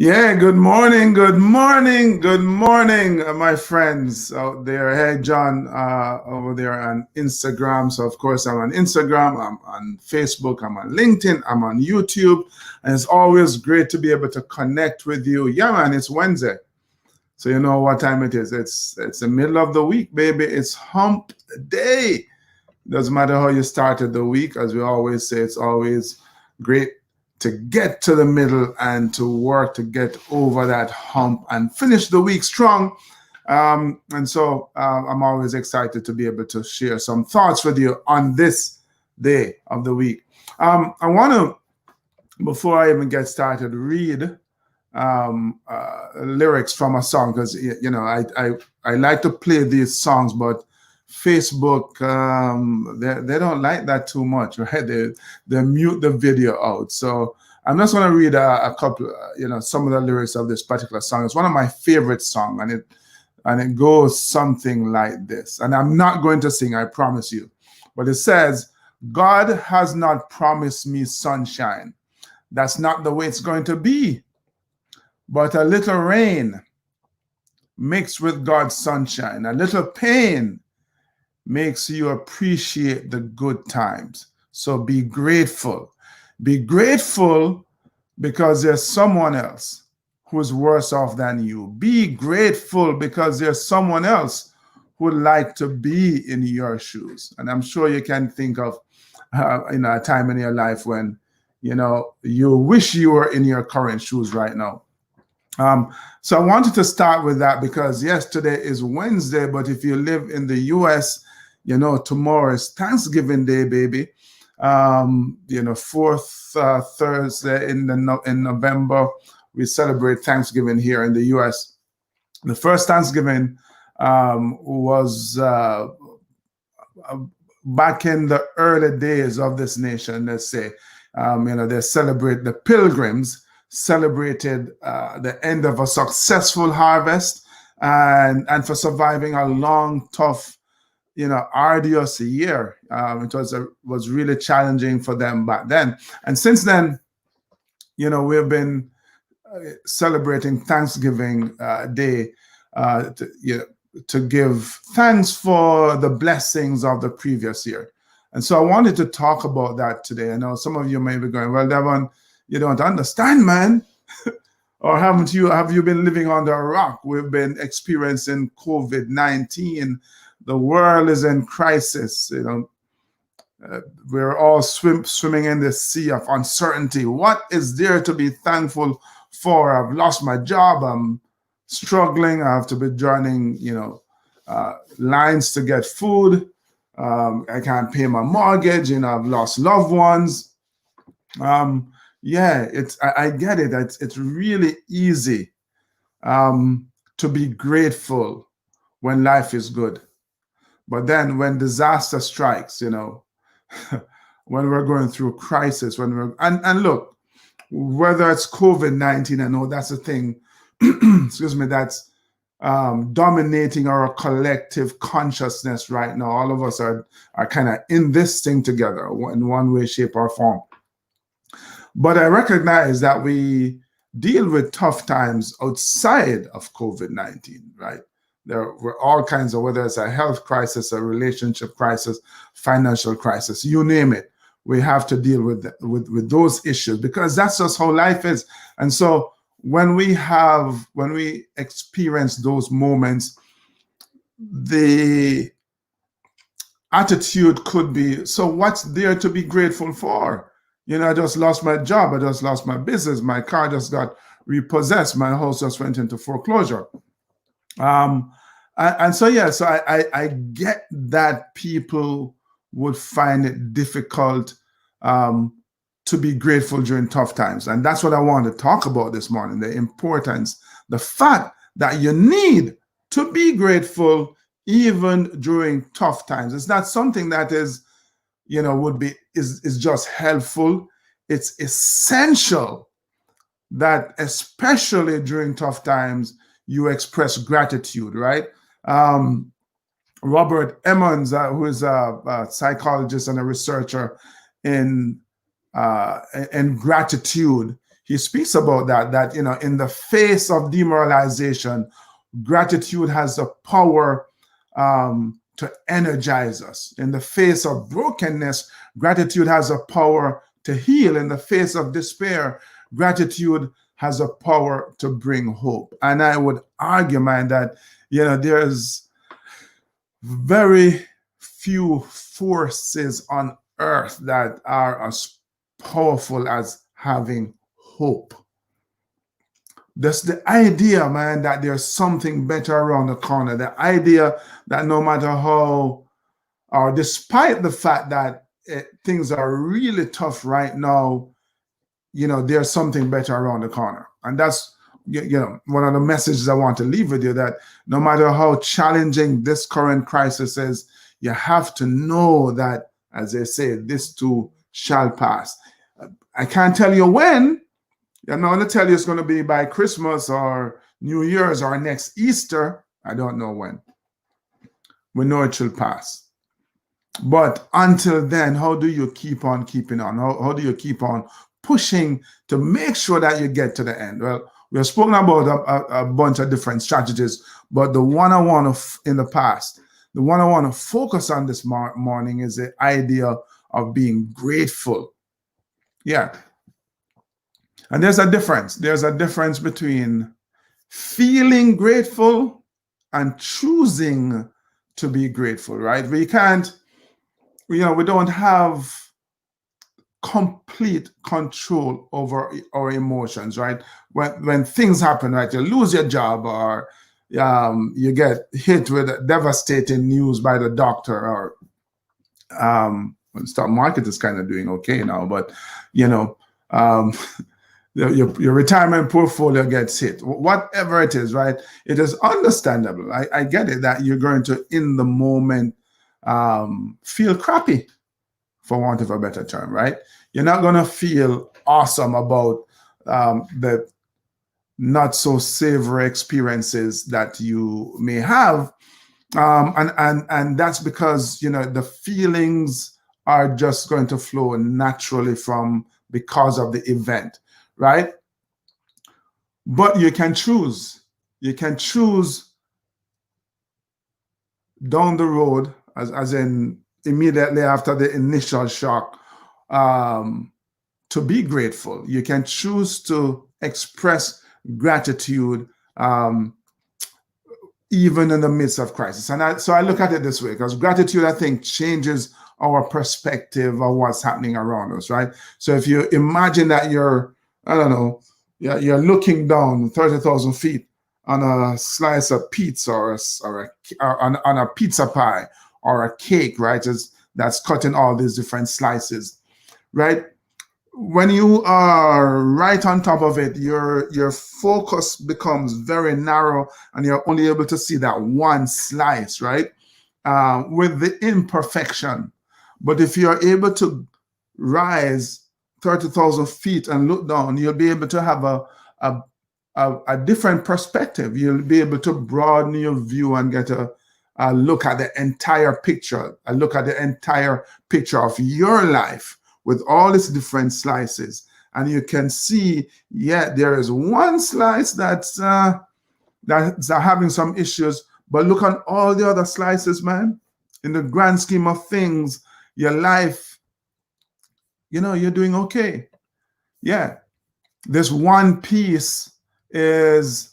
Yeah, good morning, good morning, good morning, my friends out there. Hey, John, over there on Instagram. So, of course, I'm on Instagram, I'm on Facebook, I'm on LinkedIn, I'm on YouTube. And it's always great to be able to connect with you. Yeah, man, it's Wednesday. So, you know what time it is. It's the middle of the week, baby. It's hump day. Doesn't matter how you started the week. As we always say, it's always great to get to the middle and to work to get over that hump and finish the week strong. And so I'm always excited to be able to share some thoughts with you on this day of the week. I want to, before I even get started, read lyrics from a song because I like to play these songs, but Facebook they don't like that too much, right? They mute the video out. So I'm just going to read a couple, some of the lyrics of this particular song. It's one of my favorite songs, and it goes something like this. And I'm not going to sing, I promise you, but it says, "God has not promised me sunshine. That's not the way it's going to be. But a little rain mixed with God's sunshine, a little pain makes you appreciate the good times. So be grateful. Be grateful because there's someone else who's worse off than you. Be grateful because there's someone else who would like to be in your shoes." And I'm sure you can think of a time in your life when you wish you were in your current shoes right now. So I wanted to start with that because yes, today is Wednesday, but if you live in the US, tomorrow is Thanksgiving Day, baby. Fourth Thursday in November, we celebrate Thanksgiving here in the US. The first Thanksgiving was back in the early days of this nation, let's say. They celebrate the Pilgrims celebrated the end of a successful harvest and for surviving a long, tough, arduous year. It was really challenging for them back then. And since then, we've been celebrating Thanksgiving Day to give thanks for the blessings of the previous year. And so I wanted to talk about that today. I know some of you may be going, "Well, Devon, you don't understand, man." Or have you been living under a rock? We've been experiencing COVID-19. The world is in crisis. We're all swimming in the sea of uncertainty. What is there to be thankful for? I've lost my job. I'm struggling. I have to be joining, lines to get food. I can't pay my mortgage. I've lost loved ones. Yeah, I get it. It's really easy to be grateful when life is good. But then when disaster strikes, when we're going through crisis, and look, whether it's COVID-19, I know that's a thing, excuse me, that's dominating our collective consciousness right now. All of us are kind of in this thing together in one way, shape, or form. But I recognize that we deal with tough times outside of COVID-19, right? There were all kinds of, whether it's a health crisis, a relationship crisis, financial crisis, you name it. We have to deal with those issues because that's just how life is. And so when we experience those moments, the attitude could be, so what's there to be grateful for? I just lost my job. I just lost my business. My car just got repossessed. My house just went into foreclosure. And so I get that people would find it difficult to be grateful during tough times. And that's what I want to talk about this morning, the importance, the fact that you need to be grateful even during tough times. It's not something that is just helpful. It's essential that especially during tough times, you express gratitude, right? Robert Emmons, who is a psychologist and a researcher in gratitude, he speaks about that, in the face of demoralization, gratitude has the power to energize us. In the face of brokenness, gratitude has a power to heal. In the face of despair, gratitude has a power to bring hope. And I would argue, man, that there's very few forces on earth that are as powerful as having hope. That's the idea, man, that there's something better around the corner. The idea that no matter how, or despite the fact that things are really tough right now, there's something better around the corner. And that's, one of the messages I want to leave with you, that no matter how challenging this current crisis is, you have to know that, as they say, this too shall pass. I can't tell you when. I'm not going to tell you it's going to be by Christmas or New Year's or next Easter. I don't know when. We know it shall pass. But until then, how do you keep on keeping on? How do you keep on pushing to make sure that you get to the end? Well, we have spoken about a bunch of different strategies, but the one I want to, in the past, the one I want to focus on this morning is the idea of being grateful. Yeah. And there's a difference. There's a difference between feeling grateful and choosing to be grateful, right? We can't, we don't have complete control over our emotions, right? When things happen, right? You lose your job, or you get hit with devastating news by the doctor, or the stock market is kind of doing okay now, but your retirement portfolio gets hit. Whatever it is, right? It is understandable. I get it that you're going to, in the moment, feel crappy, for want of a better term, right? You're not going to feel awesome about the not so savory experiences that you may have. And that's because, the feelings are just going to flow naturally because of the event, right? But you can choose. You can choose down the road, as in immediately after the initial shock, to be grateful. You can choose to express gratitude even in the midst of crisis. And so I look at it this way, because gratitude, I think, changes our perspective of what's happening around us, right? So if you imagine that you're looking down 30,000 feet on a slice of pizza or on a pizza pie or a cake, right? That's cut in all these different slices, right? When you are right on top of it, your focus becomes very narrow, and you're only able to see that one slice, right? With the imperfection. But if you're able to rise 30,000 feet and look down, you'll be able to have a different perspective. You'll be able to broaden your view and get a look at the entire picture, a look at the entire picture of your life with all its different slices. And you can see, there is one slice that's having some issues, but look on all the other slices, man. In the grand scheme of things, your life, you're doing okay. Yeah. This one piece is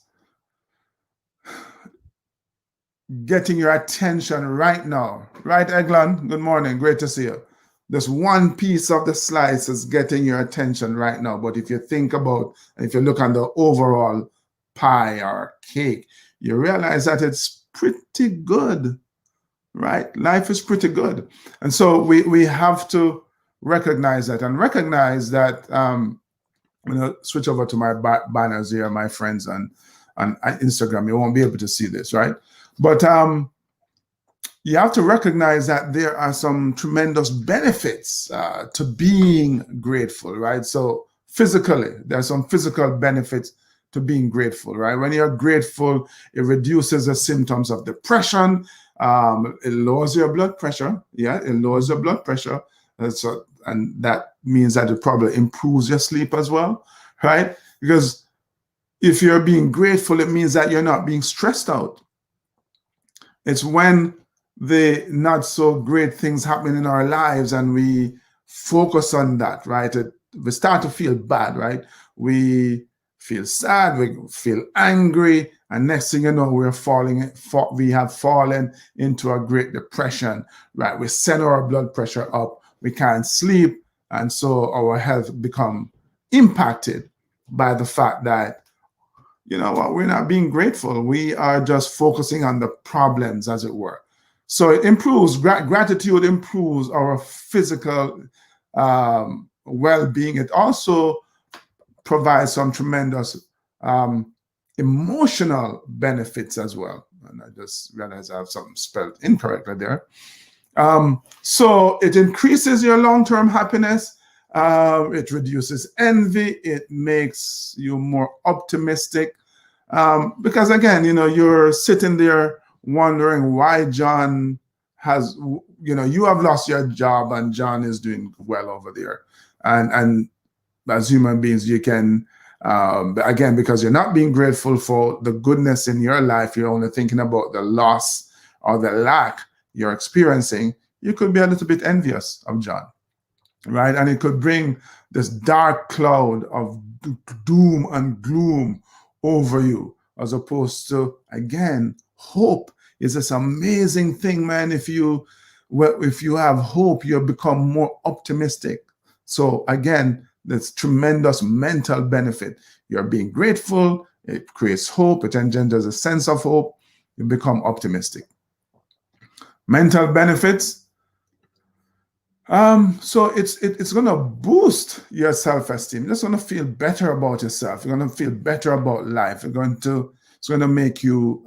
getting your attention right now. Right, Eglon? Good morning. Great to see you. This one piece of the slice is getting your attention right now. But if you think about, if you look on the overall pie or cake, you realize that it's pretty good, right? Life is pretty good. And so we have to recognize that, and recognize that, I'm going to switch over to my banners here, my friends, on Instagram. You won't be able to see this, right? But you have to recognize that there are some tremendous benefits to being grateful, right? So physically, there's some physical benefits to being grateful, right? When you're grateful, it reduces the symptoms of depression. It lowers your blood pressure. Yeah, it lowers your blood pressure. And that means that it probably improves your sleep as well. right? Because if you're being grateful, it means that you're not being stressed out. It's when the not so great things happen in our lives and we focus on that, right? We start to feel bad, right? We feel sad, we feel angry, and next thing you know, we have fallen into a great depression, right? We send our blood pressure up, we can't sleep, and so our health become impacted by the fact that you know what, we're not being grateful. We are just focusing on the problems, as it were. So it improves, gratitude improves our physical well-being. It also provides some tremendous um, emotional benefits as well. And I just realized I have something spelled incorrectly there. So it increases your long-term happiness. It reduces envy. It makes you more optimistic. Because again, you know, you're sitting there wondering why John has, you know, you have lost your job and John is doing well over there. And as human beings, you can, again, because you're not being grateful for the goodness in your life, you're only thinking about the loss or the lack you're experiencing, you could be a little bit envious of John, right? And it could bring this dark cloud of doom and gloom over you, as opposed to, again, hope is this amazing thing, man. If you have hope, you become more optimistic. So again, there's tremendous mental benefit. You're being grateful, it creates hope, it engenders a sense of hope, you become optimistic. Mental benefits. So it's gonna boost your self-esteem. You're just gonna feel better about yourself. You're gonna feel better about life. It's gonna make you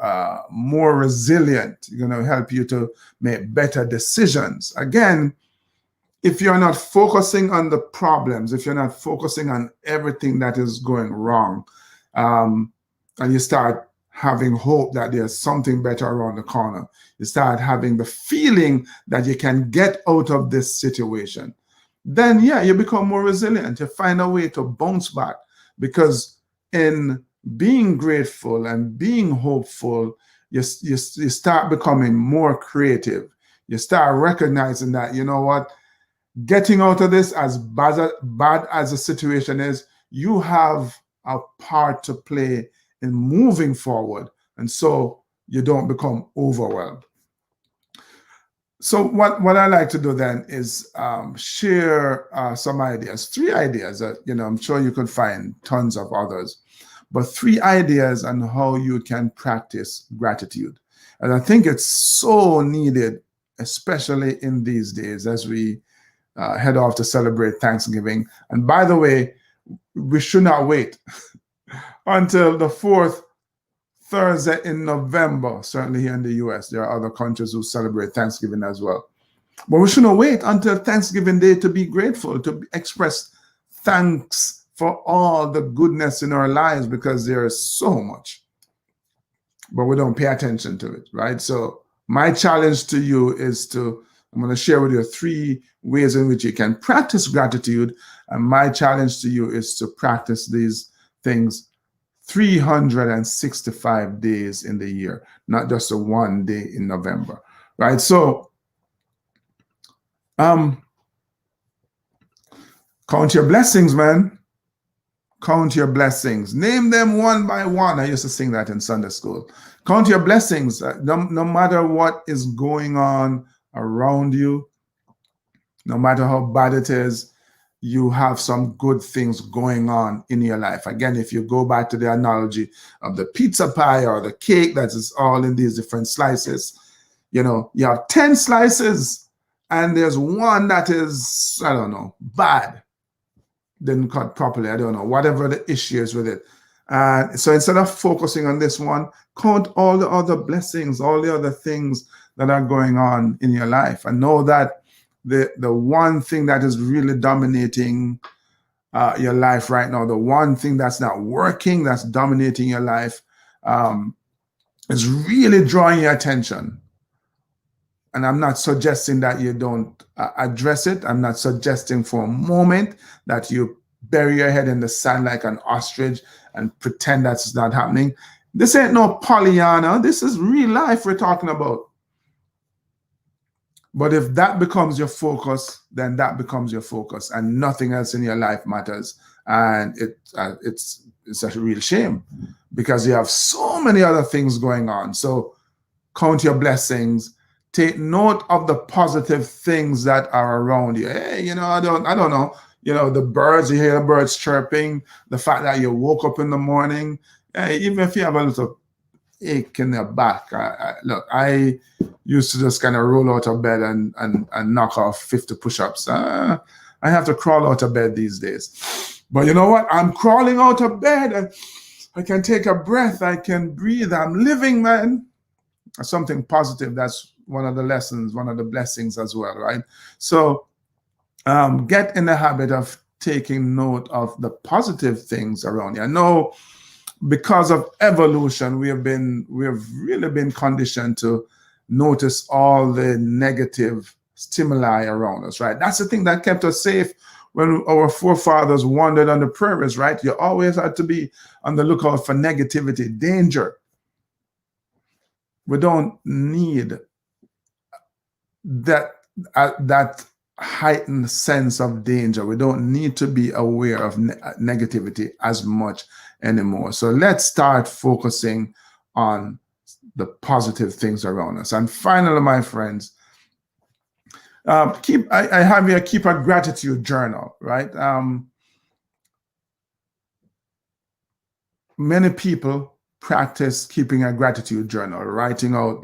more resilient. You're gonna help you to make better decisions. Again, if you're not focusing on the problems, if you're not focusing on everything that is going wrong, and you start having hope that there's something better around the corner, you start having the feeling that you can get out of this situation, then yeah, you become more resilient. You find a way to bounce back, because in being grateful and being hopeful, you start becoming more creative. You start recognizing that, you know what, getting out of this, as bad as the situation is, you have a part to play in moving forward. And so you don't become overwhelmed. So what I like to do then is share some ideas, 3 ideas that, you know, I'm sure you could find tons of others, but 3 ideas on how you can practice gratitude. And I think it's so needed, especially in these days as we head off to celebrate Thanksgiving. And by the way, we should not wait until the 4th Thursday in November. Certainly here in the US, there are other countries who celebrate Thanksgiving as well. But we shouldn't wait until Thanksgiving Day to be grateful, to express thanks for all the goodness in our lives, because there is so much, but we don't pay attention to it, right? So my challenge to you is I'm going to share with you 3 ways in which you can practice gratitude. And my challenge to you is to practice these things 365 days in the year, not just a 1 day in November, right? So count your blessings, man. Count your blessings. Name them one by one. I used to sing that in Sunday school. Count your blessings. No matter what is going on around you, no matter how bad it is, you have some good things going on in your life. Again, if you go back to the analogy of the pizza pie or the cake that is all in these different slices, you know, you have 10 slices and there's one that is, I don't know, bad, didn't cut properly, I don't know, whatever the issue is with it. So instead of focusing on this one, count all the other blessings, all the other things that are going on in your life, and know that the one thing that is really dominating your life right now, the one thing that's not working, that's dominating your life, is really drawing your attention. And I'm not suggesting that you don't address it. I'm not suggesting for a moment that you bury your head in the sand like an ostrich and pretend that's not happening. This ain't no Pollyanna. This is real life we're talking about. But if that becomes your focus, then that becomes your focus, and nothing else in your life matters. And it's a real shame, because you have so many other things going on. So count your blessings. Take note of the positive things that are around you. Hey, I don't know. The birds, you hear the birds chirping, the fact that you woke up in the morning, even if you have a little ache in your back. Look, I used to just kind of roll out of bed and knock off 50 push-ups. I have to crawl out of bed these days. But you know what? I'm crawling out of bed and I can take a breath. I can breathe. I'm living, man. Something positive. That's one of the lessons, one of the blessings as well, right? So get in the habit of taking note of the positive things around you. I know because of evolution, we have really been conditioned to notice all the negative stimuli around us, right? That's the thing that kept us safe when our forefathers wandered on the prairies, right? You always had to be on the lookout for negativity, danger. We don't need that heightened sense of danger. We don't need to be aware of negativity as much anymore. So let's start focusing on the positive things around us. And finally, my friends, I have here, keep a gratitude journal, right? Many people practice keeping a gratitude journal, writing out,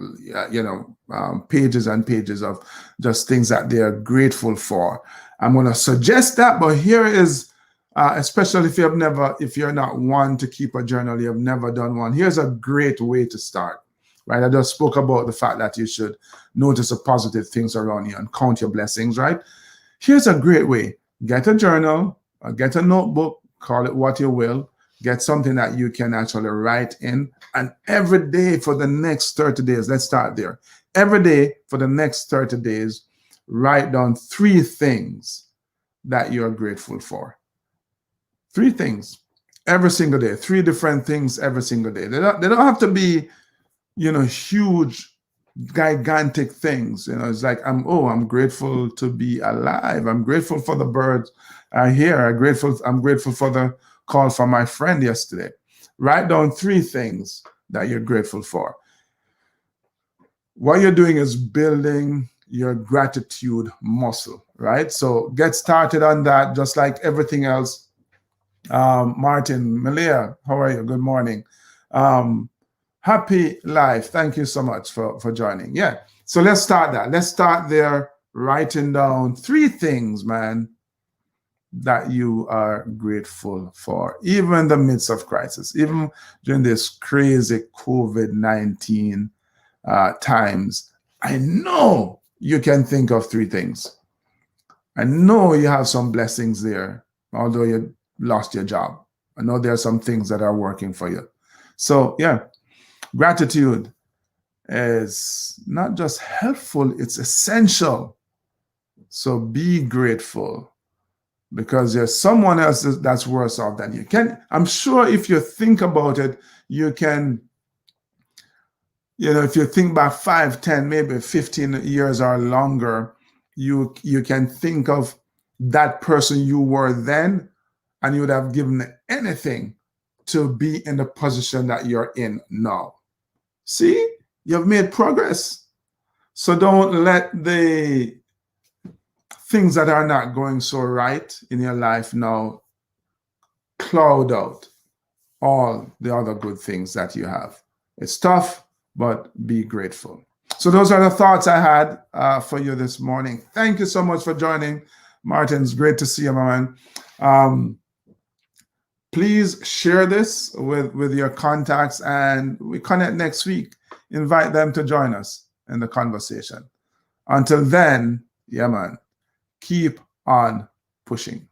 pages and pages of just things that they are grateful for. I'm going to suggest that, but here is, especially if you're not one to keep a journal, you have never done one. Here's a great way to start, right? I just spoke about the fact that you should notice the positive things around you and count your blessings, right? Here's a great way. Get a journal, get a notebook, call it what you will. Get something that you can actually write in. And every day for the next 30 days, let's start there. Every day for the next 30 days, write down 3 things that you're grateful for. 3 things every single day. 3 different things every single day. They don't have to be, huge, gigantic things. It's like, I'm grateful to be alive. I'm grateful for the birds here. I'm grateful for the call from my friend yesterday. Write down 3 things that you're grateful for. What you're doing is building your gratitude muscle, right? So get started on that, just like everything else. Martin, Malia, how are you? Good morning. Happy life. Thank you so much for joining. Yeah. So let's start that. Let's start there, writing down 3 things, man, that you are grateful for, even in the midst of crisis, even during this crazy COVID-19 times. I know you can think of 3 things. I know you have some blessings there, although you lost your job. I know there are some things that are working for you. So yeah, gratitude is not just helpful, it's essential. So be grateful, because there's someone else that's worse off than you. I'm sure if you think about it, you can, if you think back 5, 10, maybe 15 years or longer, you can think of that person you were then, and you would have given anything to be in the position that you're in now. See, you've made progress. So don't let the things that are not going so right in your life now cloud out all the other good things that you have. It's tough, but be grateful. So those are the thoughts I had for you this morning. Thank you so much for joining. Martin, it's great to see you, my man. Please share this with your contacts, and we connect next week. Invite them to join us in the conversation. Until then, yeah, man, keep on pushing.